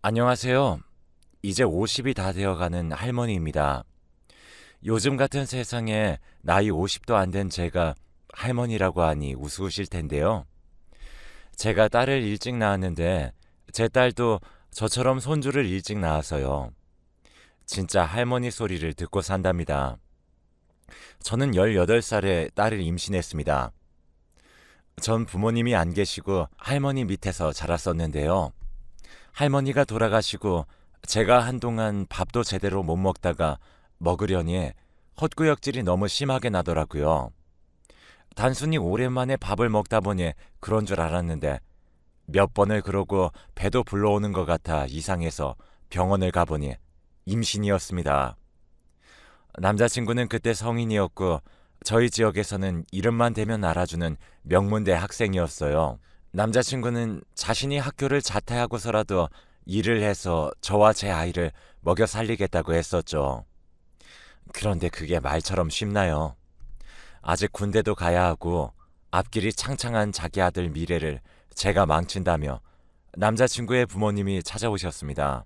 안녕하세요. 이제 50이 다 되어가는 할머니입니다. 요즘 같은 세상에 나이 50도 안 된 제가 할머니라고 하니 우스우실 텐데요. 제가 딸을 일찍 낳았는데 제 딸도 저처럼 손주를 일찍 낳아서요. 진짜 할머니 소리를 듣고 산답니다. 저는 18살에 딸을 임신했습니다. 전 부모님이 안 계시고 할머니 밑에서 자랐었는데요. 할머니가 돌아가시고 제가 한동안 밥도 제대로 못 먹다가 먹으려니 헛구역질이 너무 심하게 나더라고요. 단순히 오랜만에 밥을 먹다 보니 그런 줄 알았는데 몇 번을 그러고 배도 불러오는 것 같아 이상해서 병원을 가보니 임신이었습니다. 남자친구는 그때 성인이었고 저희 지역에서는 이름만 대면 알아주는 명문대 학생이었어요. 남자친구는 자신이 학교를 자퇴하고서라도 일을 해서 저와 제 아이를 먹여 살리겠다고 했었죠. 그런데 그게 말처럼 쉽나요? 아직 군대도 가야 하고 앞길이 창창한 자기 아들 미래를 제가 망친다며 남자친구의 부모님이 찾아오셨습니다.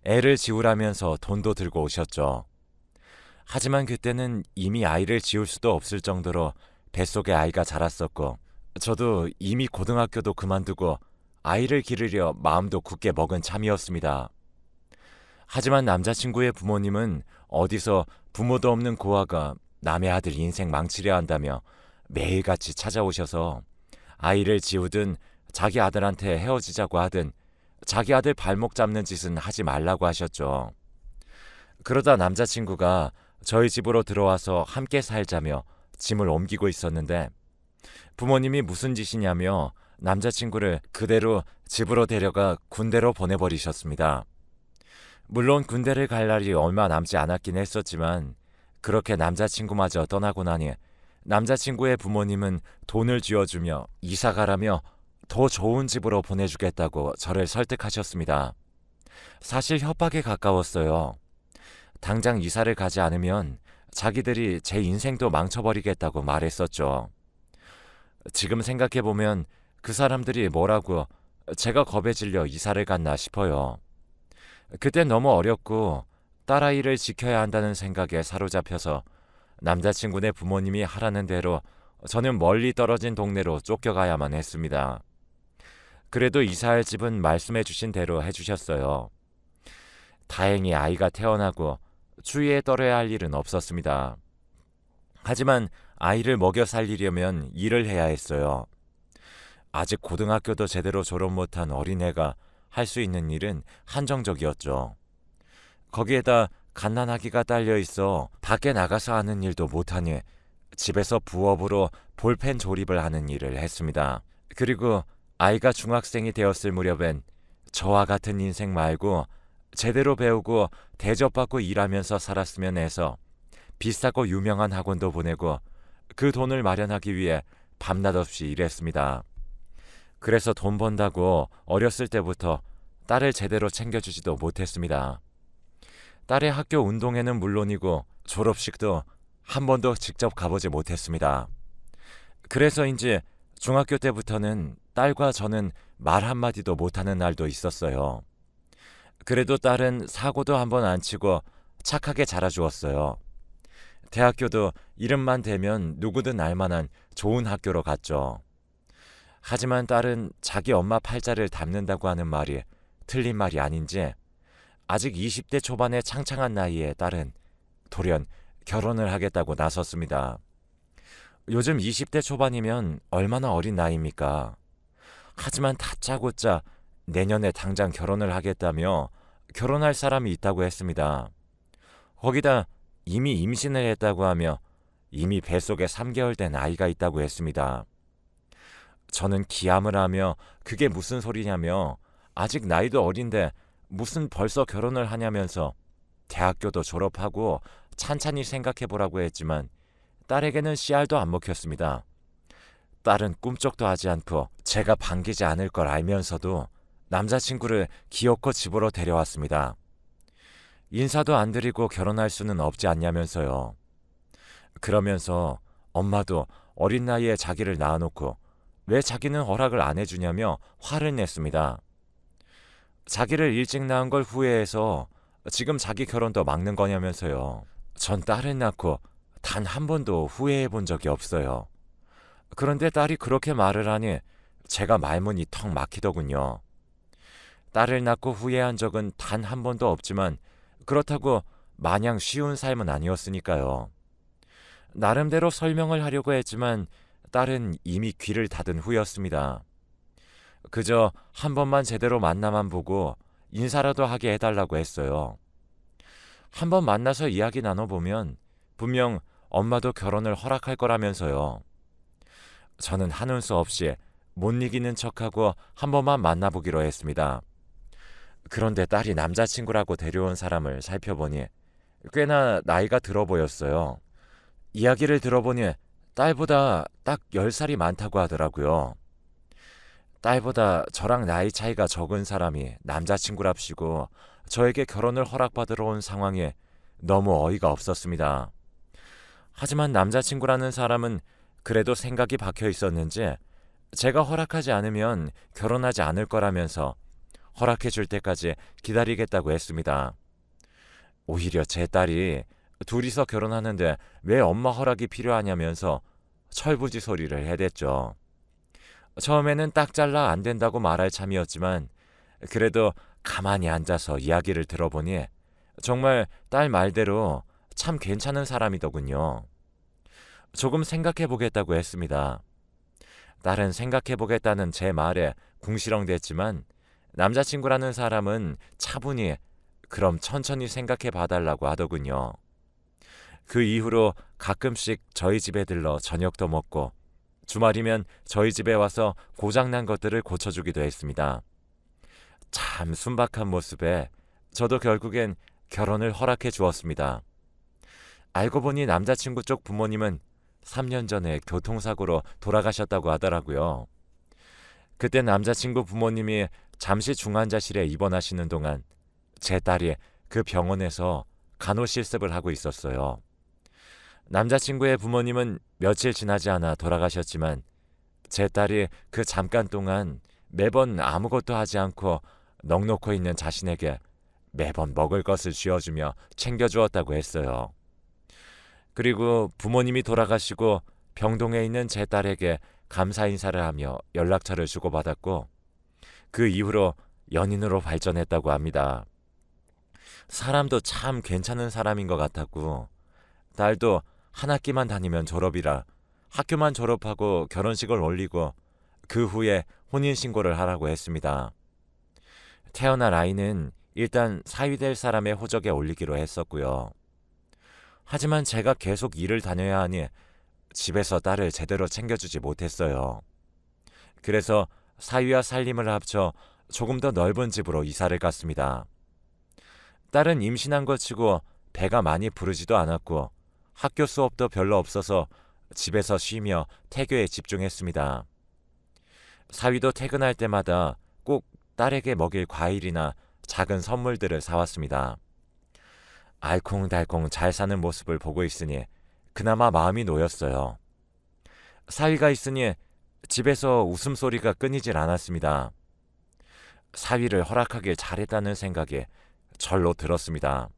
애를 지우라면서 돈도 들고 오셨죠. 하지만 그때는 이미 아이를 지울 수도 없을 정도로 뱃속에 아이가 자랐었고 저도 이미 고등학교도 그만두고 아이를 기르려 마음도 굳게 먹은 참이었습니다. 하지만 남자친구의 부모님은 어디서 부모도 없는 고아가 남의 아들 인생 망치려 한다며 매일같이 찾아오셔서 아이를 지우든 자기 아들한테 헤어지자고 하든 자기 아들 발목 잡는 짓은 하지 말라고 하셨죠. 그러다 남자친구가 저희 집으로 들어와서 함께 살자며 짐을 옮기고 있었는데 부모님이 무슨 짓이냐며 남자친구를 그대로 집으로 데려가 군대로 보내버리셨습니다. 물론 군대를 갈 날이 얼마 남지 않았긴 했었지만 그렇게 남자친구마저 떠나고 나니 남자친구의 부모님은 돈을 쥐어주며 이사가라며 더 좋은 집으로 보내주겠다고 저를 설득하셨습니다. 사실 협박에 가까웠어요. 당장 이사를 가지 않으면 자기들이 제 인생도 망쳐버리겠다고 말했었죠. 지금 생각해보면 그 사람들이 뭐라고 제가 겁에 질려 이사를 갔나 싶어요. 그때 너무 어렸고 딸아이를 지켜야 한다는 생각에 사로잡혀서 남자친구네 부모님이 하라는 대로 저는 멀리 떨어진 동네로 쫓겨가야만 했습니다. 그래도 이사할 집은 말씀해 주신 대로 해주셨어요. 다행히 아이가 태어나고 추위에 떨어야 할 일은 없었습니다. 하지만 아이를 먹여 살리려면 일을 해야 했어요. 아직 고등학교도 제대로 졸업 못한 어린애가 할 수 있는 일은 한정적이었죠. 거기에다 갓난아기가 딸려 있어 밖에 나가서 하는 일도 못하니 집에서 부업으로 볼펜 조립을 하는 일을 했습니다. 그리고 아이가 중학생이 되었을 무렵엔 저와 같은 인생 말고 제대로 배우고 대접받고 일하면서 살았으면 해서 비싸고 유명한 학원도 보내고 그 돈을 마련하기 위해 밤낮 없이 일했습니다. 그래서 돈 번다고 어렸을 때부터 딸을 제대로 챙겨주지도 못했습니다. 딸의 학교 운동회는 물론이고 졸업식도 한 번도 직접 가보지 못했습니다. 그래서인지 중학교 때부터는 딸과 저는 말 한마디도 못하는 날도 있었어요. 그래도 딸은 사고도 한 번 안 치고 착하게 자라주었어요. 대학교도 이름만 대면 누구든 알만한 좋은 학교로 갔죠. 하지만 딸은 자기 엄마 팔자를 닮는다고 하는 말이 틀린 말이 아닌지 아직 20대 초반의 창창한 나이에 딸은 돌연 결혼을 하겠다고 나섰습니다. 요즘 20대 초반이면 얼마나 어린 나이입니까? 하지만 다짜고짜 내년에 당장 결혼을 하겠다며 결혼할 사람이 있다고 했습니다. 거기다 이미 임신을 했다고 하며 이미 뱃속에 3개월 된 아이가 있다고 했습니다. 저는 기함을 하며 그게 무슨 소리냐며 아직 나이도 어린데 무슨 벌써 결혼을 하냐면서 대학교도 졸업하고 찬찬히 생각해보라고 했지만 딸에게는 씨알도 안 먹혔습니다. 딸은 꿈쩍도 하지 않고 제가 반기지 않을 걸 알면서도 남자친구를 기어코 집으로 데려왔습니다. 인사도 안 드리고 결혼할 수는 없지 않냐면서요. 그러면서 엄마도 어린 나이에 자기를 낳아놓고 왜 자기는 허락을 안 해주냐며 화를 냈습니다. 자기를 일찍 낳은 걸 후회해서 지금 자기 결혼도 막는 거냐면서요. 전 딸을 낳고 단 한 번도 후회해 본 적이 없어요. 그런데 딸이 그렇게 말을 하니 제가 말문이 턱 막히더군요. 딸을 낳고 후회한 적은 단 한 번도 없지만 그렇다고 마냥 쉬운 삶은 아니었으니까요. 나름대로 설명을 하려고 했지만 딸은 이미 귀를 닫은 후였습니다. 그저 한 번만 제대로 만나만 보고 인사라도 하게 해달라고 했어요. 한 번 만나서 이야기 나눠보면 분명 엄마도 결혼을 허락할 거라면서요. 저는 하는 수 없이 못 이기는 척하고 한 번만 만나보기로 했습니다. 그런데 딸이 남자친구라고 데려온 사람을 살펴보니 꽤나 나이가 들어 보였어요. 이야기를 들어보니 딸보다 딱 10살이 많다고 하더라고요. 딸보다 저랑 나이 차이가 적은 사람이 남자친구랍시고 저에게 결혼을 허락받으러 온 상황에 너무 어이가 없었습니다. 하지만 남자친구라는 사람은 그래도 생각이 박혀 있었는지 제가 허락하지 않으면 결혼하지 않을 거라면서 허락해 줄 때까지 기다리겠다고 했습니다. 오히려 제 딸이 둘이서 결혼하는데 왜 엄마 허락이 필요하냐면서 철부지 소리를 해댔죠. 처음에는 딱 잘라 안 된다고 말할 참이었지만 그래도 가만히 앉아서 이야기를 들어보니 정말 딸 말대로 참 괜찮은 사람이더군요. 조금 생각해 보겠다고 했습니다. 딸은 생각해 보겠다는 제 말에 궁시렁댔지만 남자친구라는 사람은 차분히 그럼 천천히 생각해 봐달라고 하더군요. 그 이후로 가끔씩 저희 집에 들러 저녁도 먹고 주말이면 저희 집에 와서 고장난 것들을 고쳐주기도 했습니다. 참 순박한 모습에 저도 결국엔 결혼을 허락해 주었습니다. 알고 보니 남자친구 쪽 부모님은 3년 전에 교통사고로 돌아가셨다고 하더라고요. 그때 남자친구 부모님이 잠시 중환자실에 입원하시는 동안 제 딸이 그 병원에서 간호실습을 하고 있었어요. 남자친구의 부모님은 며칠 지나지 않아 돌아가셨지만 제 딸이 그 잠깐 동안 매번 아무것도 하지 않고 넋놓고 있는 자신에게 매번 먹을 것을 쥐어주며 챙겨주었다고 했어요. 그리고 부모님이 돌아가시고 병동에 있는 제 딸에게 감사 인사를 하며 연락처를 주고받았고 그 이후로 연인으로 발전했다고 합니다. 사람도 참 괜찮은 사람인 것 같았고 딸도 한 학기만 다니면 졸업이라 학교만 졸업하고 결혼식을 올리고 그 후에 혼인신고를 하라고 했습니다. 태어날 아이는 일단 사위될 사람의 호적에 올리기로 했었고요. 하지만 제가 계속 일을 다녀야 하니 집에서 딸을 제대로 챙겨주지 못했어요. 그래서 사위와 살림을 합쳐 조금 더 넓은 집으로 이사를 갔습니다. 딸은 임신한 것 치고 배가 많이 부르지도 않았고 학교 수업도 별로 없어서 집에서 쉬며 태교에 집중했습니다. 사위도 퇴근할 때마다 꼭 딸에게 먹일 과일이나 작은 선물들을 사왔습니다. 알콩달콩 잘 사는 모습을 보고 있으니 그나마 마음이 놓였어요. 사위가 있으니 집에서 웃음소리가 끊이질 않았습니다. 사위를 허락하길 잘했다는 생각이 절로 들었습니다.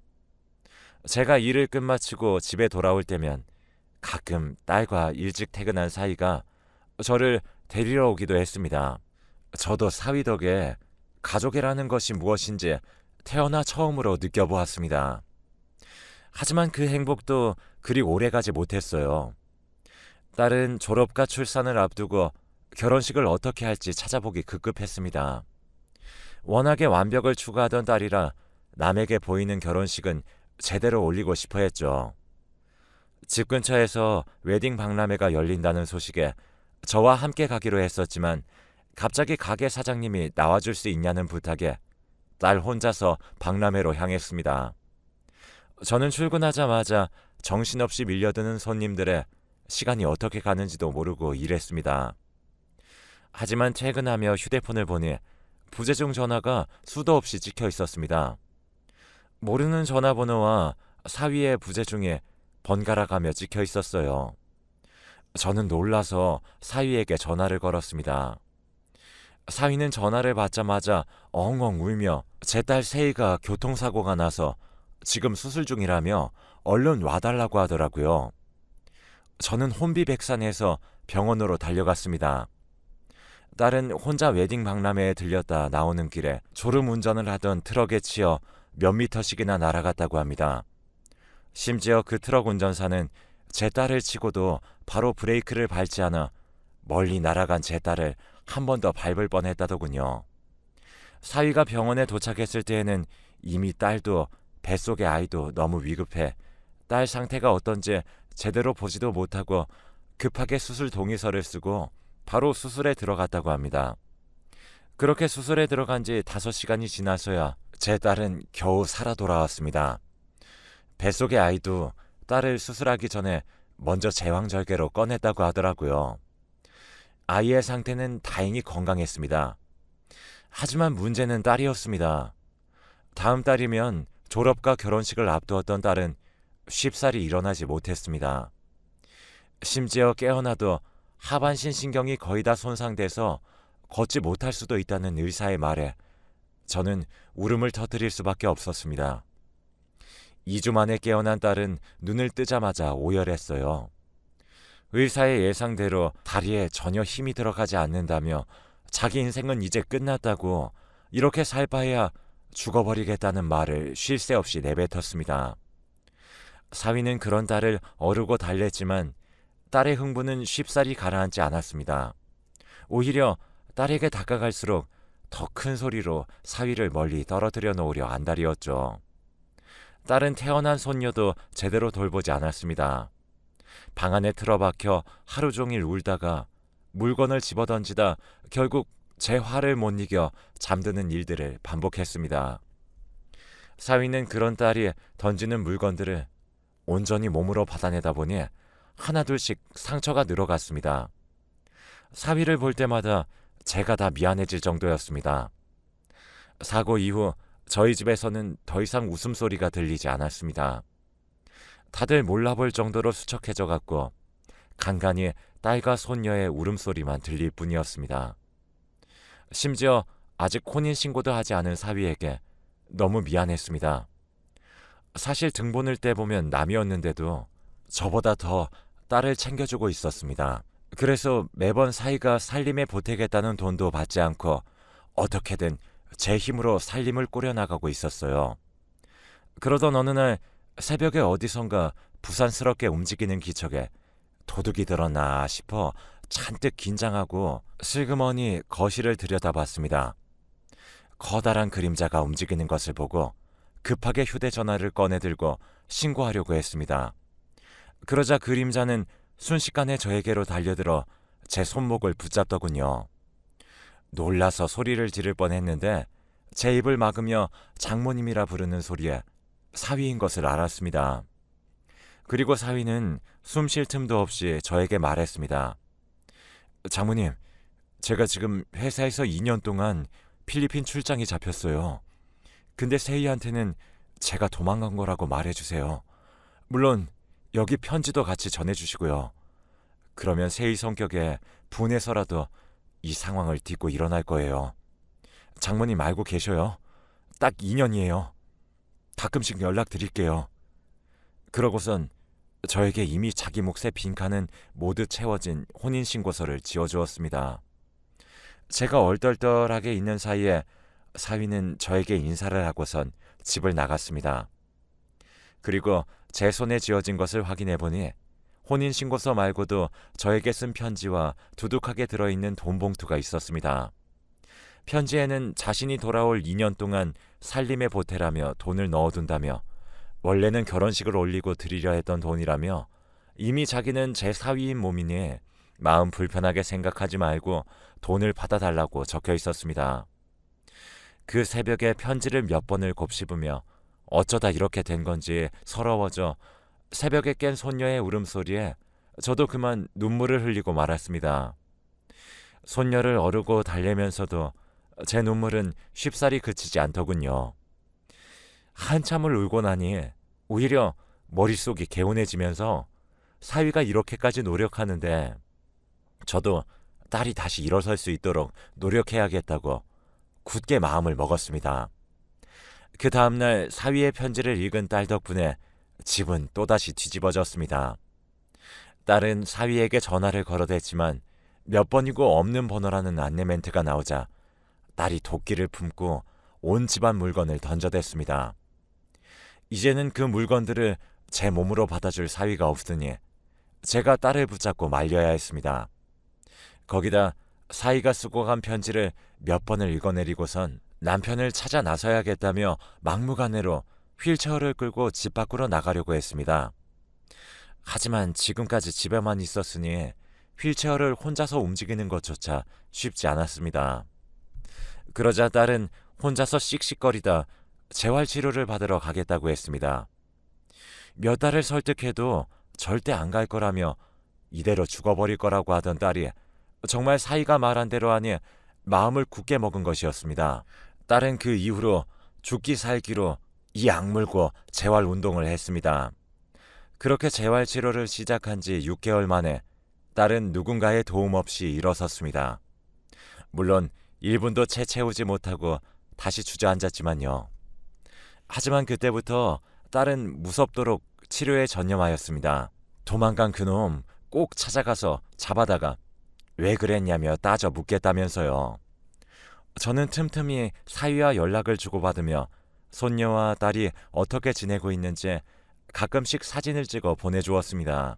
제가 일을 끝마치고 집에 돌아올 때면 가끔 딸과 일찍 퇴근한 사위가 저를 데리러 오기도 했습니다. 저도 사위 덕에 가족이라는 것이 무엇인지 태어나 처음으로 느껴보았습니다. 하지만 그 행복도 그리 오래가지 못했어요. 딸은 졸업과 출산을 앞두고 결혼식을 어떻게 할지 찾아보기 급급했습니다. 워낙에 완벽을 추구하던 딸이라 남에게 보이는 결혼식은 제대로 올리고 싶어 했죠. 집 근처에서 웨딩 박람회가 열린다는 소식에 저와 함께 가기로 했었지만 갑자기 가게 사장님이 나와줄 수 있냐는 부탁에 딸 혼자서 박람회로 향했습니다. 저는 출근하자마자 정신없이 밀려드는 손님들의 시간이 어떻게 가는지도 모르고 일했습니다. 하지만 퇴근하며 휴대폰을 보니 부재중 전화가 수도 없이 찍혀 있었습니다. 모르는 전화번호와 사위의 부재중에 번갈아가며 찍혀 있었어요. 저는 놀라서 사위에게 전화를 걸었습니다. 사위는 전화를 받자마자 엉엉 울며 제 딸 세희가 교통사고가 나서 지금 수술 중이라며 얼른 와달라고 하더라고요. 저는 혼비백산해서 병원으로 달려갔습니다. 딸은 혼자 웨딩 박람회에 들렸다 나오는 길에 졸음 운전을 하던 트럭에 치여 몇 미터씩이나 날아갔다고 합니다. 심지어 그 트럭 운전사는 제 딸을 치고도 바로 브레이크를 밟지 않아 멀리 날아간 제 딸을 한 번 더 밟을 뻔했다더군요. 사위가 병원에 도착했을 때에는 이미 딸도 뱃속의 아이도 너무 위급해 딸 상태가 어떤지 제대로 보지도 못하고 급하게 수술 동의서를 쓰고 바로 수술에 들어갔다고 합니다. 그렇게 수술에 들어간 지 5시간이 지나서야 제 딸은 겨우 살아 돌아왔습니다. 뱃속의 아이도 딸을 수술하기 전에 먼저 제왕절개로 꺼냈다고 하더라고요. 아이의 상태는 다행히 건강했습니다. 하지만 문제는 딸이었습니다. 다음 달이면 졸업과 결혼식을 앞두었던 딸은 쉽사리 일어나지 못했습니다. 심지어 깨어나도 하반신 신경이 거의 다 손상돼서 걷지 못할 수도 있다는 의사의 말에 저는 울음을 터뜨릴 수밖에 없었습니다. 2주 만에 깨어난 딸은 눈을 뜨자마자 오열했어요. 의사의 예상대로 다리에 전혀 힘이 들어가지 않는다며 자기 인생은 이제 끝났다고 이렇게 살 바에야 죽어버리겠다는 말을 쉴 새 없이 내뱉었습니다. 사위는 그런 딸을 어르고 달랬지만 딸의 흥분은 쉽사리 가라앉지 않았습니다. 오히려 딸에게 다가갈수록 더 큰 소리로 사위를 멀리 떨어뜨려 놓으려 안달이었죠. 딸은 태어난 손녀도 제대로 돌보지 않았습니다. 방 안에 틀어박혀 하루 종일 울다가 물건을 집어던지다 결국 제 화를 못 이겨 잠드는 일들을 반복했습니다. 사위는 그런 딸이 던지는 물건들을 온전히 몸으로 받아내다 보니 하나둘씩 상처가 늘어갔습니다. 사위를 볼 때마다 제가 다 미안해질 정도였습니다. 사고 이후 저희 집에서는 더 이상 웃음소리가 들리지 않았습니다. 다들 몰라볼 정도로 수척해져 갔고 간간히 딸과 손녀의 울음소리만 들릴 뿐이었습니다. 심지어 아직 혼인신고도 하지 않은 사위에게 너무 미안했습니다. 사실 등본을 떼보면 남이었는데도 저보다 더 딸을 챙겨주고 있었습니다. 그래서 매번 사위가 살림에 보태겠다는 돈도 받지 않고 어떻게든 제 힘으로 살림을 꾸려나가고 있었어요. 그러던 어느 날 새벽에 어디선가 부산스럽게 움직이는 기척에 도둑이 들었나 싶어 잔뜩 긴장하고 슬그머니 거실을 들여다봤습니다. 커다란 그림자가 움직이는 것을 보고 급하게 휴대전화를 꺼내들고 신고하려고 했습니다. 그러자 그림자는 순식간에 저에게로 달려들어 제 손목을 붙잡더군요. 놀라서 소리를 지를 뻔했는데 제 입을 막으며 장모님이라 부르는 소리에 사위인 것을 알았습니다. 그리고 사위는 숨 쉴 틈도 없이 저에게 말했습니다. 장모님, 제가 지금 회사에서 2년 동안 필리핀 출장이 잡혔어요. 근데 세희한테는 제가 도망간 거라고 말해주세요. 물론 여기 편지도 같이 전해주시고요. 그러면 세희 성격에 분해서라도 이 상황을 딛고 일어날 거예요. 장모님 알고 계셔요. 딱 2년이에요. 가끔씩 연락드릴게요. 그러고선 저에게 이미 자기 몫의 빈칸은 모두 채워진 혼인신고서를 지어주었습니다. 제가 얼떨떨하게 있는 사이에 사위는 저에게 인사를 하고선 집을 나갔습니다. 그리고 제 손에 쥐어진 것을 확인해보니 혼인신고서 말고도 저에게 쓴 편지와 두둑하게 들어있는 돈 봉투가 있었습니다. 편지에는 자신이 돌아올 2년 동안 살림에 보태라며 돈을 넣어둔다며 원래는 결혼식을 올리고 드리려 했던 돈이라며 이미 자기는 제 사위인 몸이니 마음 불편하게 생각하지 말고 돈을 받아달라고 적혀 있었습니다. 그 새벽에 편지를 몇 번을 곱씹으며 어쩌다 이렇게 된 건지 서러워져 새벽에 깬 손녀의 울음소리에 저도 그만 눈물을 흘리고 말았습니다. 손녀를 어르고 달래면서도 제 눈물은 쉽사리 그치지 않더군요. 한참을 울고 나니 오히려 머릿속이 개운해지면서 사위가 이렇게까지 노력하는데 저도 딸이 다시 일어설 수 있도록 노력해야겠다고 굳게 마음을 먹었습니다. 그 다음날 사위의 편지를 읽은 딸 덕분에 집은 또다시 뒤집어졌습니다. 딸은 사위에게 전화를 걸어댔지만 몇 번이고 없는 번호라는 안내 멘트가 나오자 딸이 도끼를 품고 온 집안 물건을 던져댔습니다. 이제는 그 물건들을 제 몸으로 받아줄 사위가 없으니 제가 딸을 붙잡고 말려야 했습니다. 거기다 사위가 쓰고 간 편지를 몇 번을 읽어내리고선 남편을 찾아 나서야겠다며 막무가내로 휠체어를 끌고 집 밖으로 나가려고 했습니다. 하지만 지금까지 집에만 있었으니 휠체어를 혼자서 움직이는 것조차 쉽지 않았습니다. 그러자 딸은 혼자서 씩씩거리다 재활치료를 받으러 가겠다고 했습니다. 몇 달을 설득해도 절대 안 갈 거라며 이대로 죽어버릴 거라고 하던 딸이 정말 사위가 말한 대로 하니 마음을 굳게 먹은 것이었습니다. 딸은 그 이후로 죽기 살기로 이 악물고 재활 운동을 했습니다. 그렇게 재활 치료를 시작한 지 6개월 만에 딸은 누군가의 도움 없이 일어섰습니다. 물론 1분도 채 채우지 못하고 다시 주저앉았지만요. 하지만 그때부터 딸은 무섭도록 치료에 전념하였습니다. 도망간 그놈 꼭 찾아가서 잡아다가 왜 그랬냐며 따져 묻겠다면서요. 저는 틈틈이 사위와 연락을 주고받으며 손녀와 딸이 어떻게 지내고 있는지 가끔씩 사진을 찍어 보내주었습니다.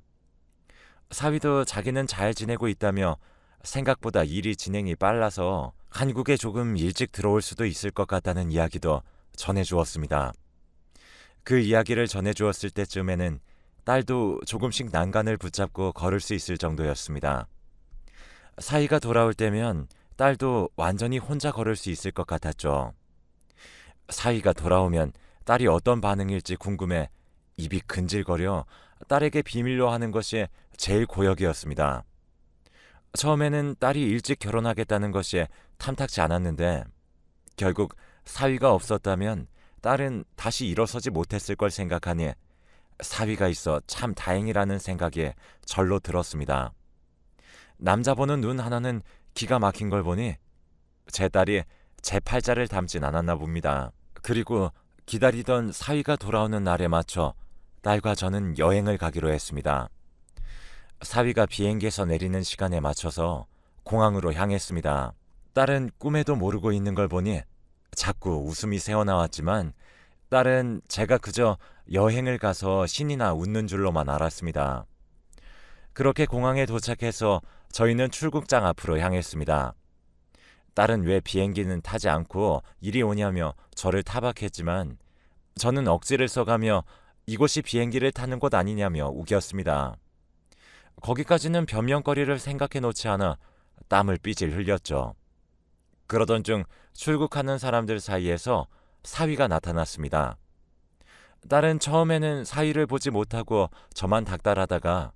사위도 자기는 잘 지내고 있다며 생각보다 일이 진행이 빨라서 한국에 조금 일찍 들어올 수도 있을 것 같다는 이야기도 전해주었습니다. 그 이야기를 전해주었을 때쯤에는 딸도 조금씩 난간을 붙잡고 걸을 수 있을 정도였습니다. 사위가 돌아올 때면 딸도 완전히 혼자 걸을 수 있을 것 같았죠. 사위가 돌아오면 딸이 어떤 반응일지 궁금해 입이 근질거려 딸에게 비밀로 하는 것이 제일 고역이었습니다. 처음에는 딸이 일찍 결혼하겠다는 것이 탐탁지 않았는데 결국 사위가 없었다면 딸은 다시 일어서지 못했을 걸 생각하니 사위가 있어 참 다행이라는 생각이 절로 들었습니다. 남자 보는 눈 하나는 기가 막힌 걸 보니 제 딸이 제 팔자를 닮진 않았나 봅니다. 그리고 기다리던 사위가 돌아오는 날에 맞춰 딸과 저는 여행을 가기로 했습니다. 사위가 비행기에서 내리는 시간에 맞춰서 공항으로 향했습니다. 딸은 꿈에도 모르고 있는 걸 보니 자꾸 웃음이 새어나왔지만 딸은 제가 그저 여행을 가서 신이나 웃는 줄로만 알았습니다. 그렇게 공항에 도착해서 저희는 출국장 앞으로 향했습니다. 딸은 왜 비행기는 타지 않고 이리 오냐며 저를 타박했지만 저는 억지를 써가며 이곳이 비행기를 타는 곳 아니냐며 우겼습니다. 거기까지는 변명거리를 생각해 놓지 않아 땀을 삐질 흘렸죠. 그러던 중 출국하는 사람들 사이에서 사위가 나타났습니다. 딸은 처음에는 사위를 보지 못하고 저만 닥달하다가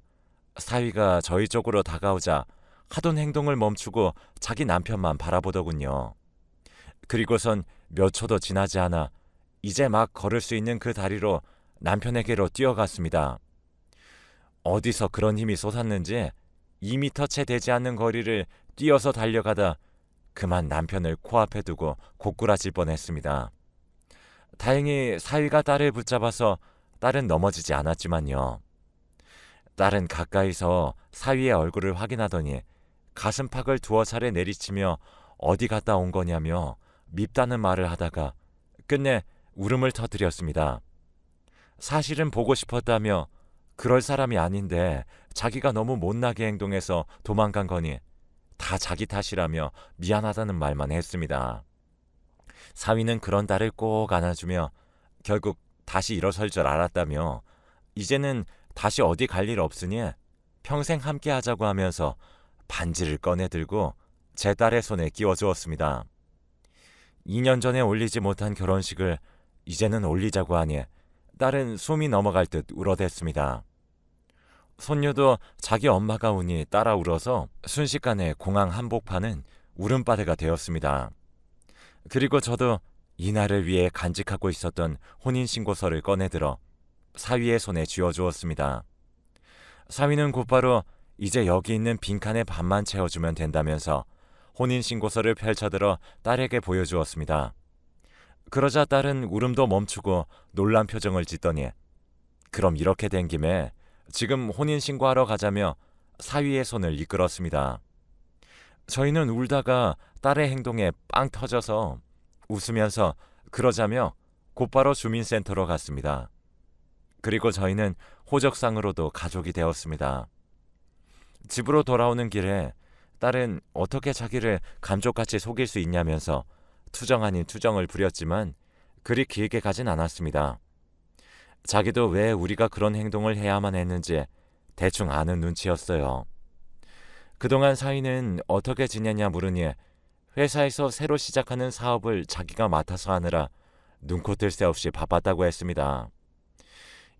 사위가 저희 쪽으로 다가오자 하던 행동을 멈추고 자기 남편만 바라보더군요. 그리고선 몇 초도 지나지 않아 이제 막 걸을 수 있는 그 다리로 남편에게로 뛰어갔습니다. 어디서 그런 힘이 솟았는지 2미터 채 되지 않는 거리를 뛰어서 달려가다 그만 남편을 코앞에 두고 고꾸라질 뻔했습니다. 다행히 사위가 딸을 붙잡아서 딸은 넘어지지 않았지만요. 딸은 가까이서 사위의 얼굴을 확인하더니 가슴팍을 두어 차례 내리치며 어디 갔다 온 거냐며 밉다는 말을 하다가 끝내 울음을 터뜨렸습니다. 사실은 보고 싶었다며 그럴 사람이 아닌데 자기가 너무 못나게 행동해서 도망간 거니 다 자기 탓이라며 미안하다는 말만 했습니다. 사위는 그런 딸을 꼭 안아주며 결국 다시 일어설 줄 알았다며 이제는 다시 어디 갈 일 없으니 평생 함께 하자고 하면서 반지를 꺼내들고 제 딸의 손에 끼워주었습니다. 2년 전에 올리지 못한 결혼식을 이제는 올리자고 하니 딸은 숨이 넘어갈 듯 울어댔습니다. 손녀도 자기 엄마가 우니 따라 울어서 순식간에 공항 한복판은 울음바다가 되었습니다. 그리고 저도 이날을 위해 간직하고 있었던 혼인신고서를 꺼내들어 사위의 손에 쥐어주었습니다. 사위는 곧바로 이제 여기 있는 빈칸에 반만 채워주면 된다면서 혼인신고서를 펼쳐들어 딸에게 보여주었습니다. 그러자 딸은 울음도 멈추고 놀란 표정을 짓더니 그럼 이렇게 된 김에 지금 혼인신고하러 가자며 사위의 손을 이끌었습니다. 저희는 울다가 딸의 행동에 빵 터져서 웃으면서 그러자며 곧바로 주민센터로 갔습니다. 그리고 저희는 호적상으로도 가족이 되었습니다. 집으로 돌아오는 길에 딸은 어떻게 자기를 감쪽같이 속일 수 있냐면서 투정 아닌 투정을 부렸지만 그리 길게 가진 않았습니다. 자기도 왜 우리가 그런 행동을 해야만 했는지 대충 아는 눈치였어요. 그동안 사위는 어떻게 지내냐 물으니 회사에서 새로 시작하는 사업을 자기가 맡아서 하느라 눈코 뜰 새 없이 바빴다고 했습니다.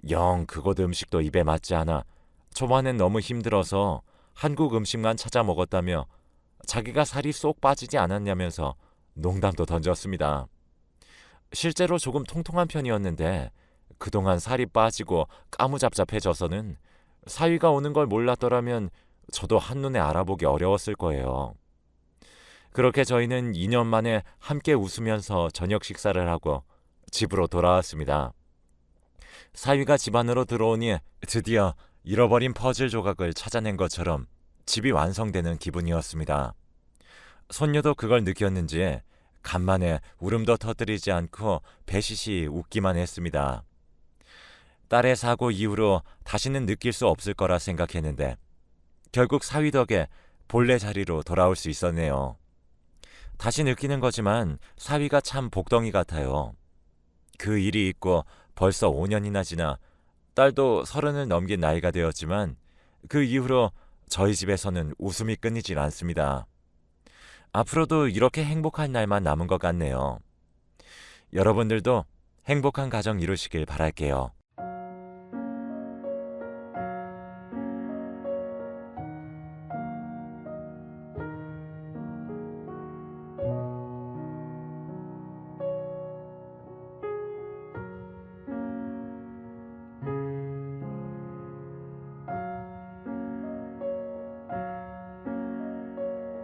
영 그곳 음식도 입에 맞지 않아 초반엔 너무 힘들어서 한국 음식만 찾아 먹었다며 자기가 살이 쏙 빠지지 않았냐면서 농담도 던졌습니다. 실제로 조금 통통한 편이었는데 그동안 살이 빠지고 까무잡잡해져서는 사위가 오는 걸 몰랐더라면 저도 한눈에 알아보기 어려웠을 거예요. 그렇게 저희는 2년 만에 함께 웃으면서 저녁 식사를 하고 집으로 돌아왔습니다. 사위가 집 안으로 들어오니 드디어 잃어버린 퍼즐 조각을 찾아낸 것처럼 집이 완성되는 기분이었습니다. 손녀도 그걸 느꼈는지 간만에 울음도 터뜨리지 않고 배시시 웃기만 했습니다. 딸의 사고 이후로 다시는 느낄 수 없을 거라 생각했는데 결국 사위 덕에 본래 자리로 돌아올 수 있었네요. 다시 느끼는 거지만 사위가 참 복덩이 같아요. 그 일이 있고 벌써 5년이나 지나 딸도 30을 넘긴 나이가 되었지만 그 이후로 저희 집에서는 웃음이 끊이질 않습니다. 앞으로도 이렇게 행복한 날만 남은 것 같네요. 여러분들도 행복한 가정 이루시길 바랄게요.